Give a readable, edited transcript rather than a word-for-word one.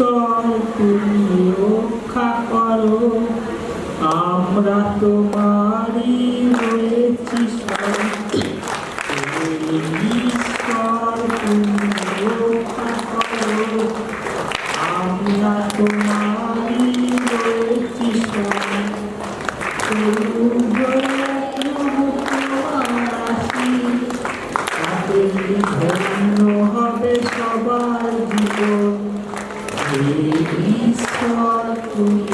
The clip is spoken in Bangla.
ঈশ্বর তুমি রক্ষা করো, আমরা তোমারই রয়েছি ঈশ্বর তুমি রক্ষা করো, আমরা তোমারই রয়েছি ধন্য হবে সবার জীবন, ঈশ্বর তুমি